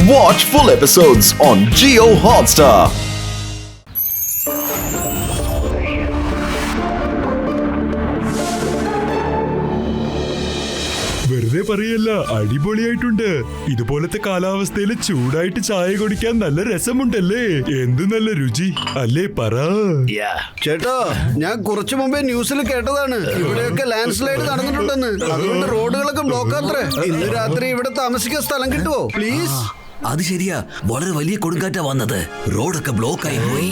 Watch full episodes on Jio Hotstar. വെറുതെ പറയല്ല, അടിപൊളിയായിട്ടുണ്ട്. ഇതുപോലത്തെ കാലാവസ്ഥയിൽ ചൂടായിട്ട് ചായ കുടിക്കാൻ നല്ല രസമുണ്ടല്ലേ? എന്ത് നല്ല രുചി അല്ലേ? പറ ചേട്ടാ, ഞാൻ കുറച്ചു മുമ്പേ ന്യൂസിൽ കേട്ടതാണ് ഇവിടെയൊക്കെ ലാൻഡ് സ്ലൈഡ് നടന്നിട്ടുണ്ടെന്ന്. അതുകൊണ്ട് റോഡുകളൊക്കെ ബ്ലോക്ക് ആത്രേ. ഇന്ന് രാത്രി ഇവിടെ താമസിക്കാൻ സ്ഥലം കിട്ടുമോ പ്ലീസ്? അത് ശരിയാ, വളരെ വലിയ കൊടുങ്കാറ്റാ വന്നത്. റോഡൊക്കെ ബ്ലോക്ക് ആയി പോയി.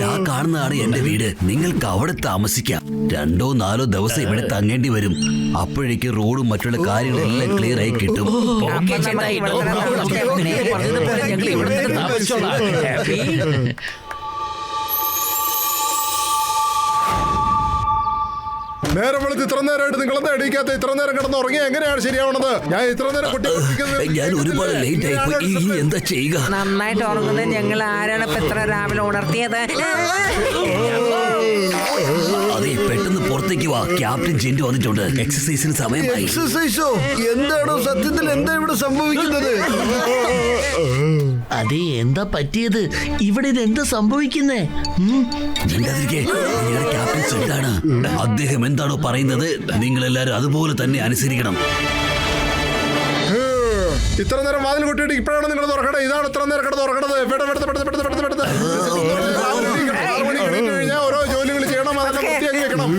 ആ കാണുന്നതാണ് എന്റെ വീട്. നിങ്ങൾക്ക് അവിടെ താമസിക്കാം. 2-4 ദിവസം ഇവിടെ തങ്ങേണ്ടി വരും. അപ്പോഴേക്ക് റോഡും മറ്റുള്ള കാര്യങ്ങളെല്ലാം ക്ലിയർ ആയി കിട്ടും. നേരം വെളുത്ത് ഇത്ര നേരമായിട്ട് നിങ്ങളെന്താ എണീക്കാത്ത? ഇത്ര നേരം കിടന്ന് ഉറങ്ങി എങ്ങനെയാണ് ശരിയാവണത്? ഞാൻ ഇത്ര നേരം ഞാൻ ഒരുപാട് ലേറ്റ് ആയി പോയി. ഇനി എന്താ ചെയ്യുക? നന്നായിട്ട് ഉറങ്ങുന്നത് ഞങ്ങൾ ആരാണ് ഇപ്പൊ ഇത്ര രാവിലെ ഉണർത്തിയത്? അതെ, പെട്ടെന്ന് പുറത്തേക്ക് വാ. ക്യാപ്റ്റൻ ജിൻഡു വന്നിട്ടുണ്ട്. എക്സസൈസിന് സമയമായി. എക്സസൈസോ? എന്താണോ സത്യത്തിൽ എന്താ ഇവിടെ സംഭവിക്കുന്നത്? അതെ, എന്താ പറ്റിയത്? ഇവിടെ ഇതെന്താ സംഭവിക്കുന്നേ? ക്യാപ്റ്റൻ ജിൻഡാണ്. അദ്ദേഹം എന്താണോ പറയുന്നത് നിങ്ങൾ എല്ലാരും അതുപോലെ തന്നെ അനുസരിക്കണം. ഇത്ര നേരം വാതിൽ കൊട്ടിയിട്ട് ഇപ്പോഴാണ് നിങ്ങൾ തുറക്കണത്? ഇതാണ് ഇത്ര നേരം കിടന്ന് തുറക്കണത്? ഓരോ ജോലികൾ ചെയ്യണം, അതൊക്കെ വൃത്തിയാക്കി വെക്കണം.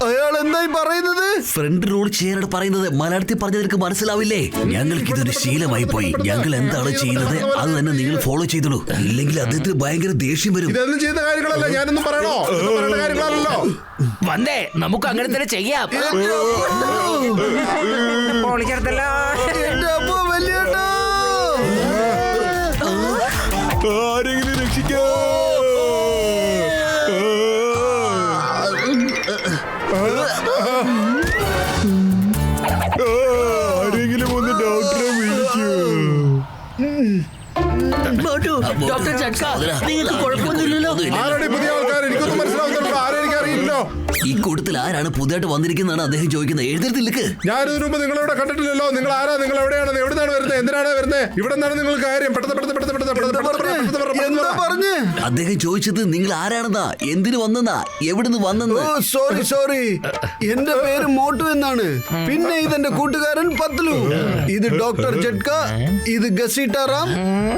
അയാൾ എന്തായി പറയുന്നത്? ഫ്രണ്ട് റോഡ് ചെയ്യാനാണ് പറയുന്നത്. മലയാളത്തിൽ പറഞ്ഞത് നിനക്ക് മനസ്സിലാവില്ലേ? ഞങ്ങൾക്ക് ഇതൊരു ശീലമായി പോയി. ഞങ്ങൾ എന്താണ് ചെയ്യുന്നത് അത് തന്നെ നിങ്ങൾ ഫോളോ ചെയ്തോളൂ. ഇല്ലെങ്കിൽ അദ്ദേഹത്തിന് ഭയങ്കര ദേഷ്യം വരും. ഇതൊന്നും ചെയ്ത കാര്യങ്ങളല്ല. ഞാനൊന്നും പറയണോ? പറയേണ്ട കാര്യങ്ങളല്ലോ. വന്നേ, നമുക്ക് അങ്ങനെ തന്നെ ചെയ്യാം. പൊളിച്ചെടുത്തല്ലോ. ആരെങ്കിലും രക്ഷിക്കോ? ആരെങ്കിലും ഒന്ന് ഡോക്ടറെ വിളിക്കൂ. ഡോക്ടർ ചട്ക, നിങ്ങൾക്ക് കുഴപ്പമൊന്നുമില്ലല്ലോ? ആരാണ് പുതിയ ആൾക്കാർ? എനിക്കൊന്നും മനസ്സിലാവുന്നുണ്ടോ? ആരും എനിക്കറിയില്ലോ. ഈ കൂട്ടത്തിൽ ആരാണ് പുതിയതായിട്ട് വന്നിരിക്കുന്നതാണ് അദ്ദേഹം ചോദിക്കുന്നത്. എഴുതിലേക്ക് ഞാൻ ഇതിനു മുമ്പ് നിങ്ങളിവിടെ കണ്ടിട്ടില്ലല്ലോ. നിങ്ങൾ ആരാ? നിങ്ങൾ എവിടെയാണ്? എവിടെയാണ് വരുന്നത്? എന്തിനാണ് വരുന്നത്? ഇവിടെ എന്താണ് നിങ്ങൾക്ക് കാര്യം? അദ്ദേഹം ചോദിച്ചത് നിങ്ങൾ ആരാണെന്നാ, എന്തിനു വന്നെന്നാ, എവിടുന്ന് വന്നെന്ന്. സോറി, എന്റെ പേര് മോട്ടു എന്നാണ്. പിന്നെ ഇതെന്റെ കൂട്ടുകാരൻ പത്ലു. ഇത് ഡോക്ടർ ജട്ക, ഇത് ഗസീട്ടാറാം,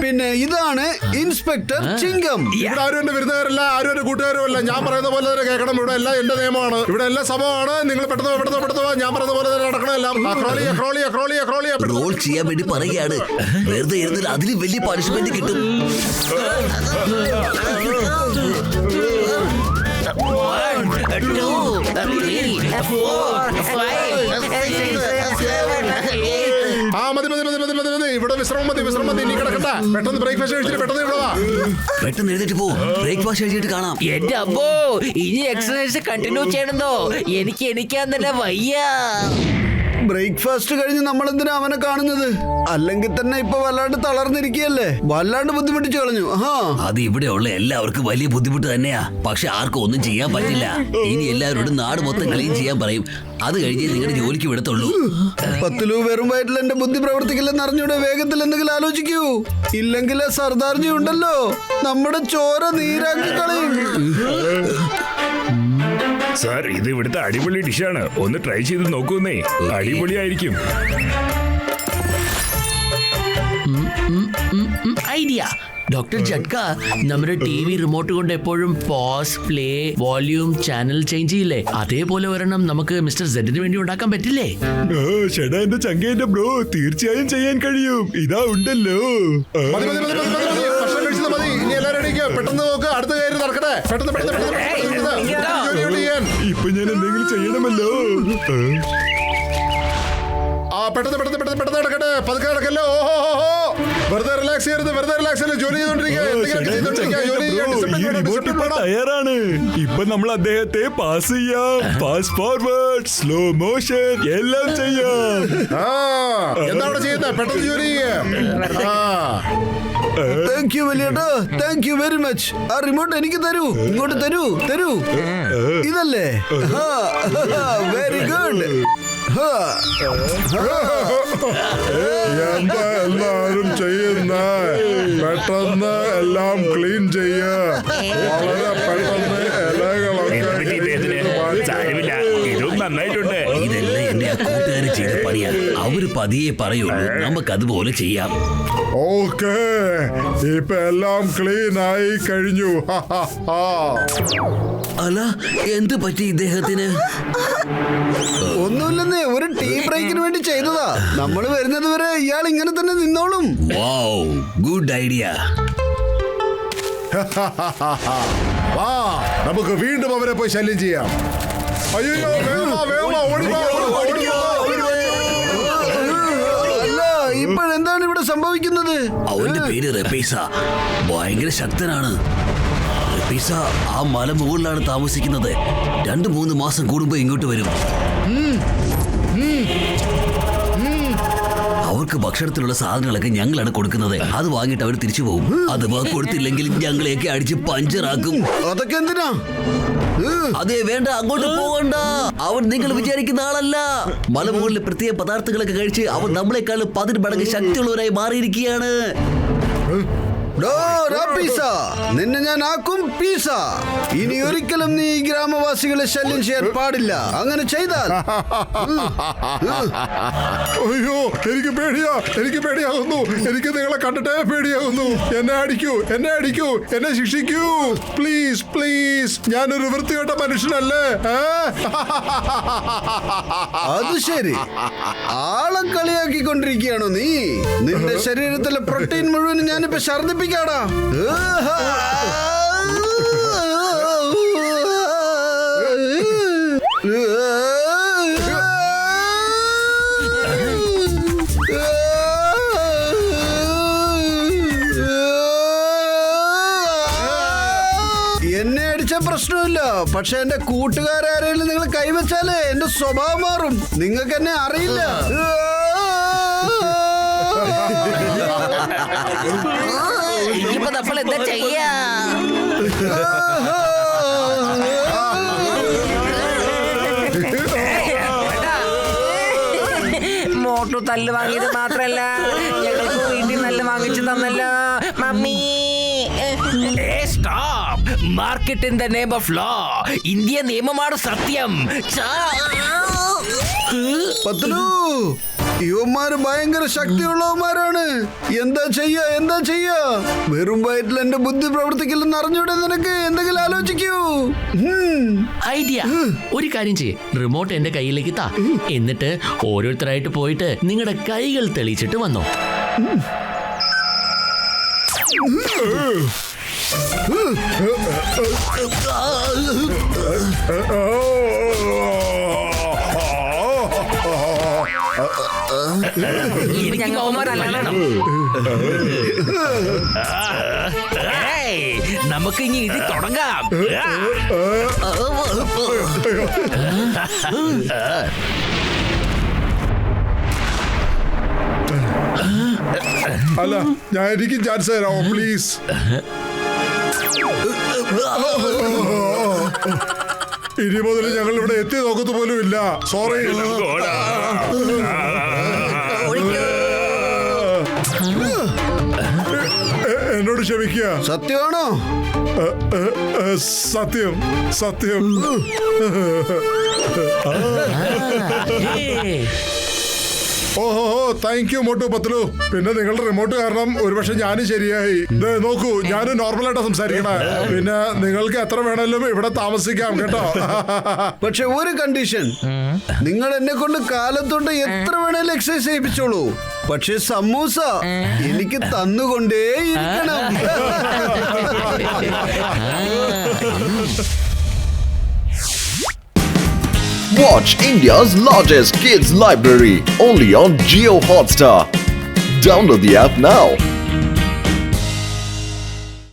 പിന്നെ ഇതാണ് ഇൻസ്പെക്ടർ ചിങ്കം. ഇവിടെ ആരും എന്റെ വിരുന്നുകാരല്ല, ആരും എന്റെ കൂട്ടുകാരും അല്ല. ഞാൻ പറയുന്ന പോലെ തന്നെ കേൾക്കണം. ഇവിടെ എല്ലാം എന്റെ നിയമമാണ്. ഇവിടെ എല്ലാം സമമാണ്. നിങ്ങൾ പെട്ടെന്ന് ഞാൻ പറയുന്ന പോലെ തന്നെ നടക്കണം. എല്ലാം റോൾ ചെയ്യാൻ വേണ്ടി പറയുകയാണ്. വെറുതെ ഇരുന്നില്ല, അതിന് വലിയ പണിഷ്മെന്റ് കിട്ടും. മതി. ഇവിടെ വിശ്രമം മതി. നീ കിടക്കണ്ട. പെട്ടെന്ന് ബ്രേക്ക്ഫാസ്റ്റ് കഴിച്ചിട്ട് പെട്ടെന്ന് ഇവിടെ വാ. പെട്ടെന്ന് എഴുന്നേറ്റ് പോ. ബ്രേക്ക്ഫാസ്റ്റ് കഴിച്ചിട്ട് കാണാം. എന്റെ അമ്മോ, ഇനി എക്സസൈസ് കണ്ടിന്യൂ ചെയ്യണമെന്നോ? എനിക്ക് എണീക്കാൻ തന്നെ വയ്യ. ബ്രേക്ക്ഫാസ്റ്റ് കഴിഞ്ഞ് നമ്മൾ എന്തിനാ അവനെ കാണുന്നത്? അല്ലെങ്കിൽ തന്നെ ഇപ്പൊ വല്ലാണ്ട് തളർന്നിരിക്കുകയല്ലേ? വല്ലാണ്ട് ബുദ്ധിമുട്ടിച്ചു കളഞ്ഞു. അത് ഇവിടെയുള്ള എല്ലാവർക്കും വലിയ ബുദ്ധിമുട്ട് തന്നെയാ. പക്ഷെ ആർക്കും ഒന്നും ചെയ്യാൻ പറ്റില്ല. ഇനി എല്ലാവരോടും നാട് മൊത്തം ക്ലീൻ ചെയ്യാൻ പറയും. അത് കഴിഞ്ഞ് നിങ്ങളുടെ ജോലിക്ക് വിടത്തുള്ളൂ. പത്തിലു വെറും വയറ്റിൽ എന്റെ ബുദ്ധി പ്രവർത്തിക്കില്ലെന്ന് അറിഞ്ഞൂടെ? വേഗത്തിൽ എന്തെങ്കിലും ആലോചിക്കൂ. ഇല്ലെങ്കിൽ സർദാർജി ഉണ്ടല്ലോ, നമ്മുടെ ചോര നീരാക്കി കളയും. സാർ, ഇത് ഇവിടുത്തെ അടിപൊളി ഡിഷാണ്. ഒന്ന് ട്രൈ ചെയ്ത് നോക്കൂന്നേ. അടിപൊളിയായിരിക്കും. ഐഡിയ. ഡോക്ടർ ജട്ക, നമ്മുടെ TV റിമോട്ട് കൊണ്ട് എപ്പോഴും pause, play, volume, channel change ചെയ്യില്ലേ? അതേപോലെ ഒരെണ്ണം നമുക്ക് മിസ്റ്റർ സെഡിന് വേണ്ടി ഉണ്ടാക്കാൻ പറ്റില്ലേ? ചേട്ടാ, എന്റെ ചങ്കേന്റെ ബ്രോ, തീർച്ചയായും ചെയ്യാൻ കഴിയും. ഇതാ ഉണ്ടല്ലോ. മതി. ഇനി എല്ലാവരും എണീക്കുക. പെട്ടെന്ന് നോക്ക്. അടുത്ത കാര്യം നടക്കട്ടെ. പെട്ടെന്ന് ഇപ്പൊ ഞാൻ എന്തെങ്കിലും ചെയ്യണമല്ലോ. പെട്ടെന്ന് നടക്കട്ടെ. പതുക്കെ നടക്കല്ലോ. വെറുതെ റിലാക്സ് ചെയ്യരുത്. ജോലി തയ്യാറാണ്. ഇപ്പൊ നമ്മൾ അദ്ദേഹത്തെ പാസ് ചെയ്യാം. പാസ് ഫോർവേഡ്, സ്ലോ മോഷൻ എല്ലാം ചെയ്യാം. എന്താ അവിടെ ചെയ്യുന്നത്? പെട്ടെന്ന് ജോലി താങ്ക് യു വലിയേട്ടാ, താങ്ക് യു വെരി മച്ച്. ആ റിമോട്ട് എനിക്ക് തരൂ. ഇങ്ങോട്ട് തരൂ. ഇതല്ലേ? Very good. എന്താ എല്ലാരും ചെയ്യുന്ന പെട്ടെന്ന് എല്ലാം ക്ലീൻ ചെയ്യ വളരെ പെട്ടെന്ന് ഇതും നന്നായിട്ടുണ്ട്. ഇതെല്ലാം എന്റെ ആ കൂട്ടുകാര് ചെയ്ത പണിയാ. അവര് പതിയെ പറയുള്ളൂ, നമുക്ക് അതുപോലെ ചെയ്യാം. ഓക്കേ, ഇപ്പൊ എല്ലാം ക്ലീൻ ആയി കഴിഞ്ഞു. അല്ല, എന്ത് പറ്റി ഇദ്ദേഹത്തിന്? ഒന്നുമില്ലെന്നേ, ഒരു ടീ ബ്രേക്കിന് വേണ്ടി ചെയ്തതാ. നമ്മൾ വരുന്നത് വരെ ഇയാൾ ഇങ്ങനെ തന്നെ നിന്നോളും. Wow, good idea. വാ, നമുക്ക് വീണ്ടും അവരെ പോയി ശല്യം ചെയ്യാം. അയ്യോ, അല്ല, ഇപ്പോഴെന്താണ് ഇവിടെ സംഭവിക്കുന്നത്? അവന്റെ പേര് റെപ്പീസ. ഭയങ്കര ശക്തനാണ്. റെപ്പീസ ആ മല മുകളിലാണ് താമസിക്കുന്നത്. 2-3 മാസം കൂടുമ്പോ ഇങ്ങോട്ട് വരും. അവർക്ക് ഭക്ഷണത്തിലുള്ള സാധനങ്ങളൊക്കെ ഞങ്ങളാണ് കൊടുക്കുന്നത്. അത് വാങ്ങിയിട്ട് അവർ തിരിച്ചു പോകും. അഥവാ കൊടുത്തില്ലെങ്കിൽ ഞങ്ങളെയൊക്കെ അടിച്ച് പഞ്ചറാക്കും. അതൊക്കെ എന്തിനാ? അതെ, വേണ്ട, അങ്ങോട്ട് പോകണ്ട. അവൻ നിങ്ങൾ വിചാരിക്കുന്ന ആളല്ല. മലമുകളിലെ പ്രത്യേക പദാർത്ഥങ്ങളൊക്കെ കഴിച്ച് അവൻ നമ്മളെക്കാൾ 10 മടങ്ങ് ശക്തിയുള്ളവരായി മാറിയിരിക്കുകയാണ്. നിന്നെ ഞാൻ ആക്കും പീസ. ഇനി ഒരിക്കലും നീ ഈ ഗ്രാമവാസികളെ ശല്യം ചെയ്യാൻ പാടില്ല. അങ്ങനെ ചെയ്താൽ അയ്യോ, എനിക്ക് പേടിയാകുന്നു. എനിക്ക് നിങ്ങളെ കണ്ടിട്ടേ പേടിയാകുന്നു. എന്നെ അടിക്കൂ, എന്നെ ശിക്ഷിക്കൂ, പ്ലീസ് പ്ലീസ്. ഞാനൊരു വൃത്തികെട്ട മനുഷ്യനല്ലേ? അത് ശരി, ആളെ കളിയാക്കിക്കൊണ്ടിരിക്കുകയാണോ നീ? നിന്റെ ശരീരത്തിലെ പ്രോട്ടീൻ മുഴുവൻ ഞാനിപ്പോ ഛർദിപ്പിക്കാടാ. എന്നെ അടിച്ച പ്രശ്നമില്ല, പക്ഷെ എന്റെ കൂട്ടുകാരെങ്കിലും നിങ്ങൾ കൈവച്ചാലേ എന്റെ സ്വഭാവം മാറും. നിങ്ങൾക്ക് എന്നെ അറിയില്ല. ഇനിയിപ്പോ നമ്മൾ എന്താ ചെയ്യാ? മോട്ടു തല്ല് വാങ്ങിയത് മാത്രല്ല, ഞങ്ങൾക്ക് വീട്ടിൽ നല്ല വാങ്ങിച്ചു തന്നല്ലോ mummy. Stop. Market in the name of law. India നിയമമാണ് സത്യം. പത്ലു, ഇവന്മാര് ഭയങ്കര ശക്തിയുള്ളവന്മാരാണ്. എന്താ ചെയ്യാ? വെറും വയറ്റിൽ എന്റെ ബുദ്ധി പ്രവർത്തിക്കില്ലെന്ന് അറിഞ്ഞൂടെ നിനക്ക്? എന്തെങ്കിലും ആലോചിക്കൂ. ഐഡിയ. ഒരു കാര്യം ചെയ്യ്, റിമോട്ട് എന്റെ കയ്യിലേക്ക് താ. എന്നിട്ട് ഓരോരുത്തരായിട്ട് പോയിട്ട് നിങ്ങളുടെ കൈകൾ തെളിയിച്ചിട്ട് വന്നോ. നമുക്ക് ഇനി ഇത് തുടങ്ങാം. അല്ല, ഞാൻ എനിക്കും ചാൻസ് തരാമോ പ്ലീസ്? ഇനി മുതൽ ഞങ്ങൾ ഇവിടെ എത്തി നോക്കത്തു പോലും ഇല്ല. സോറി. എന്നോട് ക്ഷമിക്കുക. സത്യമാണോ? സത്യം. ഓഹോ, താങ്ക് യു മോട്ടു പത്ലു. പിന്നെ നിങ്ങളുടെ റിമോട്ട് കാരണം ഒരുപക്ഷെ ഞാനും ശരിയായി. നോക്കൂ, ഞാനും നോർമലായിട്ടാ സംസാരിക്കണേ. പിന്നെ നിങ്ങൾക്ക് എത്ര വേണേലും ഇവിടെ താമസിക്കാം കേട്ടോ. പക്ഷെ ഒരു കണ്ടീഷൻ, നിങ്ങൾ എന്നെ കൊണ്ട് കാലത്തോട്ട് എത്ര വേണേലും എക്സസൈസ് ചെയ്യിപ്പിച്ചോളൂ. പക്ഷെ സമൂസ എനിക്ക് തന്നുകൊണ്ടേ ഇരിക്കണം. Watch India's largest kids library only on Jio Hotstar. Download the app now.